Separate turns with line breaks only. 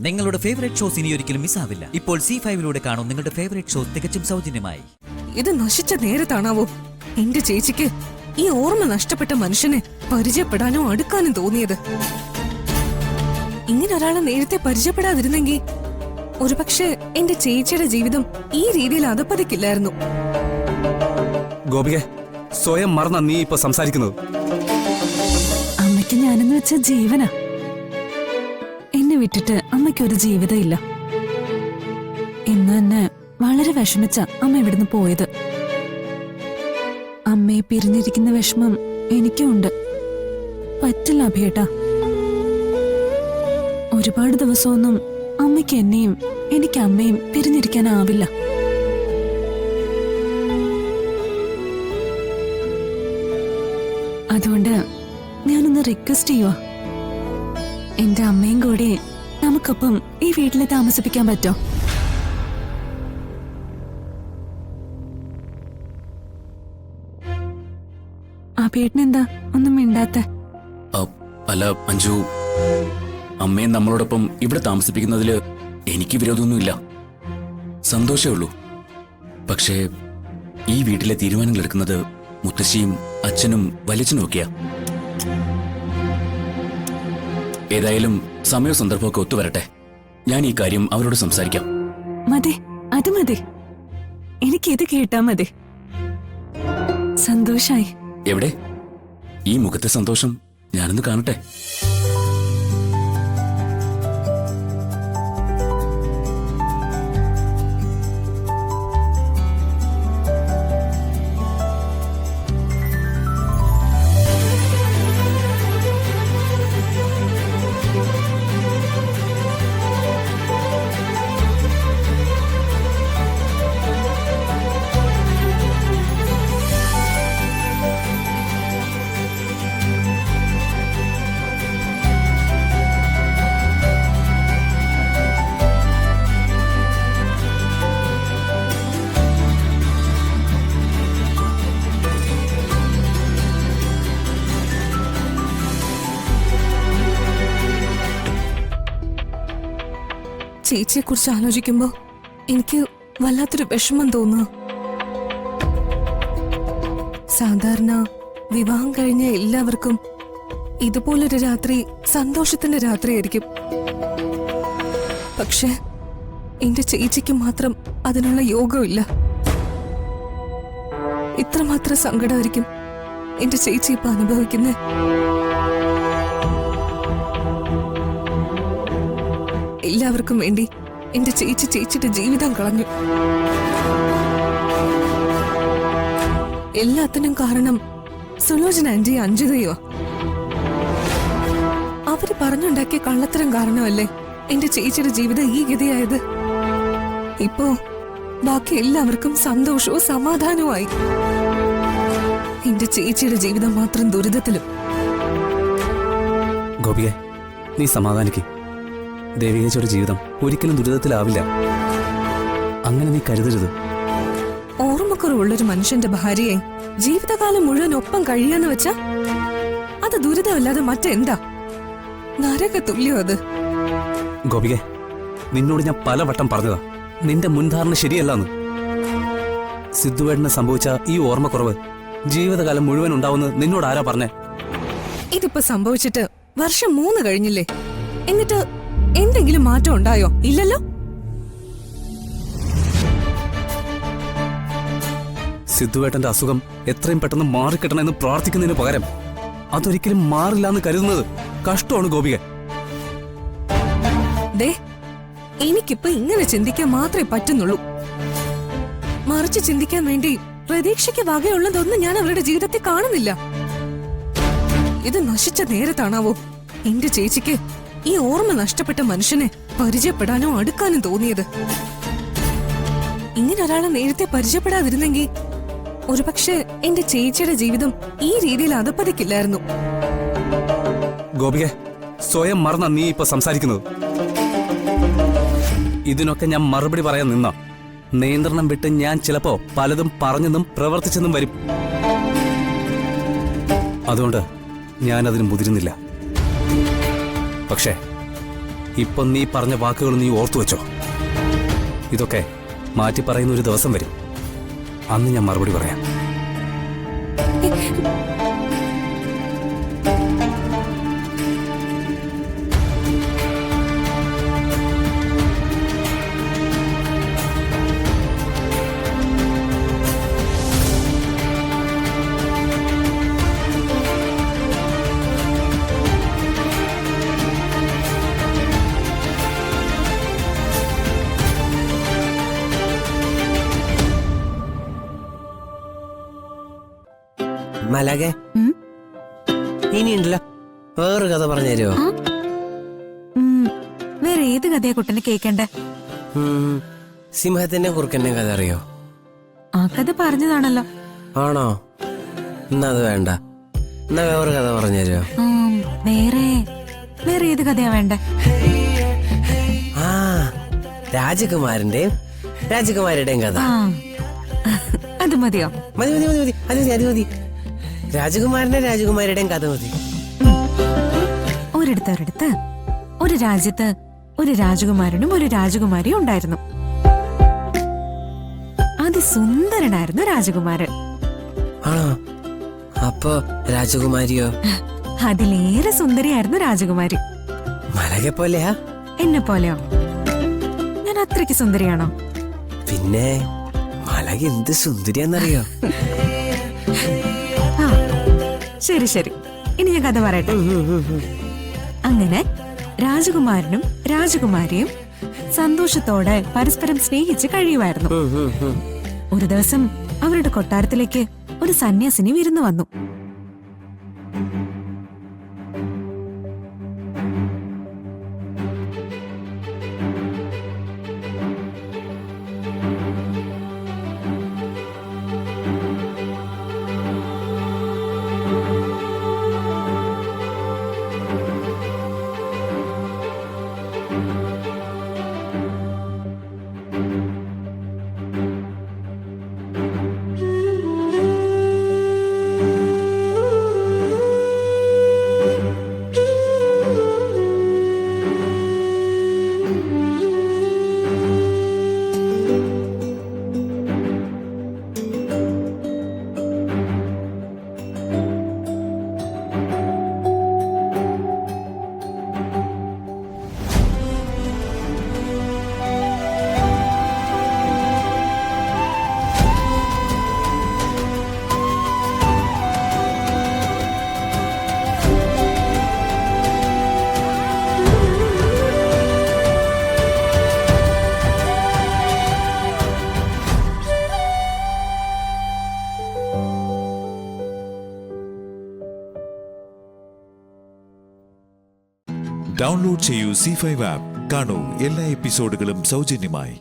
നിങ്ങളുടെ favourite shows ഇനി ഒരിക്കലും മിസ്സാവില്ല. ഇപ്പോൾ C5 കാണും നിങ്ങളുടെ ഫേവറേറ്റ് ഷോസ് തികച്ചും സൗജന്യമായി.
ഇത് നശിച്ച നേരത്താണാവോ എന്റെ ചേച്ചിക്ക് ഈ ഓർമ്മ നഷ്ടപ്പെട്ട മനുഷ്യനെ പരിചയപ്പെടാനോ അടുക്കാനും തോന്നിയത്? ഇങ്ങനെ ഒരാളെ നേരത്തെ പരിചയപ്പെടാതിരുന്നെങ്കിൽ ഒരുപക്ഷെ എന്റെ ചേച്ചിയുടെ ജീവിതം ഈ രീതിയിൽ അധപ്പതിക്കില്ലായിരുന്നു.
ഗോപിക, സ്വയം മറന്ന നീ ഇപ്പൊ സംസാരിക്കുന്നത്?
അമ്മയ്ക്ക് ഞാനെന്ന് വെച്ച ജീവനാ. എന്നെ വിട്ടിട്ട് അമ്മയ്ക്കൊരു ജീവിതം ഇല്ല. ഇന്ന് തന്നെ വളരെ വിഷമിച്ച അമ്മ ഇവിടുന്ന് പോയത്. അമ്മയെ പിരിഞ്ഞിരിക്കുന്ന വിഷമം എനിക്കും ഉണ്ട്. പറ്റില്ല അഭിയേട്ടാ. ഒരുപാട് ദിവസമൊന്നും അമ്മയ്ക്ക് എന്നെയും എനിക്ക് അമ്മയും പിരിഞ്ഞിരിക്കാനാവില്ല. അതുകൊണ്ട് ഞാനൊന്ന് റിക്വസ്റ്റ് ചെയ്യുക, എന്റെ അമ്മയും കൂടി നമുക്കൊപ്പം ഈ വീട്ടിൽ താമസിപ്പിക്കാൻ പറ്റോ? അഭിയേട്ടനെന്താ ഒന്നും മിണ്ടാത്ത?
അല്ല അഞ്ജു, അമ്മയെ നമ്മളോടൊപ്പം ഇവിടെ താമസിപ്പിക്കുന്നതില് എനിക്ക് വിരോധമൊന്നുമില്ല, സന്തോഷമേ ഉള്ളൂ. പക്ഷേ ഈ വീട്ടിലെ തീരുമാനങ്ങൾ എടുക്കുന്നത് മുത്തശ്ശിയും അച്ഛനും വലിയച്ഛനും ഒക്കെയാ. ഏതായാലും സമയവും സന്ദർഭമൊക്കെ ഒത്തുവരട്ടെ. ഞാൻ ഈ കാര്യം അവരോട് സംസാരിക്കാം.
മതി, അത് മതി. എനിക്കിത് കേട്ടാ മതി. സന്തോഷായി.
എവിടെ ഈ മുഖത്തെ സന്തോഷം? ഞാനൊന്ന് കാണട്ടെ.
ചേച്ചിയെ കുറിച്ച് ആലോചിക്കുമ്പോ എനിക്ക് വല്ലാത്തൊരു വിഷമം തോന്നുന്നു. സാധാരണ വിവാഹം കഴിഞ്ഞ എല്ലാവർക്കും ഇതുപോലൊരു രാത്രി സന്തോഷത്തിന്റെ രാത്രിയായിരിക്കും. പക്ഷെ എന്റെ ചേച്ചിക്ക് മാത്രം അതിനുള്ള യോഗമില്ല. ഇത്രമാത്രം സങ്കടമായിരിക്കും എന്റെ ചേച്ചി ഇപ്പൊ അനുഭവിക്കുന്നേ. എല്ലാവർക്കും വേണ്ടി എന്റെ ചേച്ചിയുടെ ജീവിതം കളഞ്ഞു. എല്ലാത്തിനും കാരണം സുലോചന ആന്റി അഞ്ജിതയോ. അവര് പറഞ്ഞുണ്ടാക്കിയ കള്ളത്തരം കാരണമല്ലേ എന്റെ ചേച്ചിയുടെ ജീവിതം ഈ ഗതിയായത്. ഇപ്പോ ബാക്കി എല്ലാവർക്കും സന്തോഷവും സമാധാനവുമായി. എന്റെ ചേച്ചിയുടെ ജീവിതം മാത്രം ദുരിതത്തിലും.
ഗോപിക, നീ സമാധാനിക്ക്. ദേവികയുടെ ജീവിതം ഒരിക്കലും ദുരിതത്തിലാവില്ല. അങ്ങനെ നീ കരുതരുത്.
ഓർമ്മക്കുറവുള്ളൊരു മനുഷ്യന്റെ ഭാര്യയെ ജീവിതകാലം മുഴുവൻ ഒപ്പം കഴിയാന്ന് വെച്ചാ അത് ദുരിതമല്ലാതെ മറ്റെന്താ? നരക തുല്യം അത്.
ഗോപിക, നിന്നോട് ഞാൻ പലവട്ടം പറഞ്ഞതാ നിന്റെ മുൻധാരണ ശരിയല്ലാന്ന്. സിദ്ധുവേട്ടന് സംഭവിച്ച ഈ ഓർമ്മക്കുറവ് ജീവിതകാലം മുഴുവൻ ഉണ്ടാവുന്ന നിന്നോട് ആരാ പറഞ്ഞേ?
ഇതിപ്പോ സംഭവിച്ചിട്ട് വർഷം 3 കഴിഞ്ഞില്ലേ? എന്നിട്ട് എന്തെങ്കിലും മാറ്റം ഉണ്ടായോ? ഇല്ലല്ലോ.
സിദ്ധുവേട്ടന്റെ അസുഖം എത്രയും പെട്ടെന്ന് മാറിക്കിട്ടണമെന്ന് പ്രാർത്ഥിക്കുന്നതിന് പകരം അതൊരിക്കലും മാറില്ലാന്ന് കരുതുന്നത് കഷ്ടമാണ് ഗോപിക.
ദേ, എനിക്കിപ്പോ ഇങ്ങനെ ചിന്തിക്കാൻ മാത്രമേ പറ്റുന്നുള്ളൂ. മറിച്ച് ചിന്തിക്കാൻ വേണ്ടി പ്രതീക്ഷയ്ക്ക് വകയുള്ളതൊന്നും ഞാൻ അവരുടെ ജീവിതത്തിൽ കാണുന്നില്ല. ഇത് നശിച്ച നേരത്താണാവോ എന്റെ ചേച്ചിക്ക് ഈ ഓർമ്മ നഷ്ടപ്പെട്ട മനുഷ്യനെ പരിചയപ്പെടാനോ അടുക്കാനും തോന്നിയത്? ഇങ്ങനെ ഒരാളെ നേരത്തെ പരിചയപ്പെടാതിരുന്നെങ്കിൽ ഒരുപക്ഷെ എന്റെ ചേച്ചിയുടെ ജീവിതം ഈ രീതിയിൽ അധപ്പതിക്കില്ലായിരുന്നു.
ഗോപിക, സ്വയം മറന്ന നീ ഇപ്പൊ സംസാരിക്കുന്നത്? ഇതിനൊക്കെ ഞാൻ മറുപടി പറയാൻ നിന്ന നിയന്ത്രണം വിട്ട് ഞാൻ ചിലപ്പോ പലതും പറഞ്ഞെന്നും പ്രവർത്തിച്ചെന്നും വരും. അതുകൊണ്ട് ഞാനതിന് മുതിരുന്നില്ല. പക്ഷേ ഇപ്പൊ നീ പറഞ്ഞ വാക്കുകൾ നീ ഓർത്തു വെച്ചോ. ഇതൊക്കെ മാറ്റി പറയുന്ന ഒരു ദിവസം വരും. അന്ന് ഞാൻ മറുപടി പറയാം.
മലകെ ഇനിയുണ്ടല്ലോ വേറൊരു കഥ പറഞ്ഞു തരുമോ?
വേറെ ഏത് കഥയാ കുട്ടനെ കേക്കണ്ടേ?
സിംഹത്തിന്റെ കുറുക്കന്റെ കഥ അറിയോ?
ആ കഥ പറഞ്ഞതാണല്ലോ.
ആണോ? എന്നാ അത് വേണ്ട. എന്നാ വേറൊരു കഥ പറഞ്ഞു തരുമോ?
വേറെ വേറെ ഏത് കഥയാ വേണ്ടേ?
ആ, രാജകുമാരന്റെയും രാജകുമാരിയുടെയും കഥ.
അത് മതിയോ?
മതി മതി മതി മതി അത് മതി അത് മതി. രാജകുമാരന്റെ രാജകുമാരിയുടെയും കഥ മതി.
ഒരിടത്ത് ഒരു രാജ്യത്ത് ഒരു രാജകുമാരനും ഒരു രാജകുമാരിയും ഉണ്ടായിരുന്നു. അതിസുന്ദരനായിരുന്നു രാജകുമാരൻ.
ആണോ? അപ്പൊ രാജകുമാരിയോ?
അതിലേറെ സുന്ദരിയായിരുന്നു രാജകുമാരി.
മലകെ പോലെയാ?
എന്നെ പോലെയോ? ഞാൻ അത്രയ്ക്ക് സുന്ദരിയാണോ?
പിന്നെ മലക എന്ത് സുന്ദരിയാന്നറിയോ?
ശരി ശരി, ഇനി ഞാൻ കഥ പറയട്ടെ. അങ്ങനെ രാജകുമാരനും രാജകുമാരിയും സന്തോഷത്തോടെ പരസ്പരം സ്നേഹിച്ച് കഴിയുമായിരുന്നു. ഒരു ദിവസം അവരുടെ കൊട്ടാരത്തിലേക്ക് ഒരു സന്യാസിനി വിരുന്നു വന്നു.
ഡൗൺലോഡ് ചെയ്യൂ C5 ആപ്പ്. കാണൂ എല്ലാ എപ്പിസോഡുകളും സൗജന്യമായി.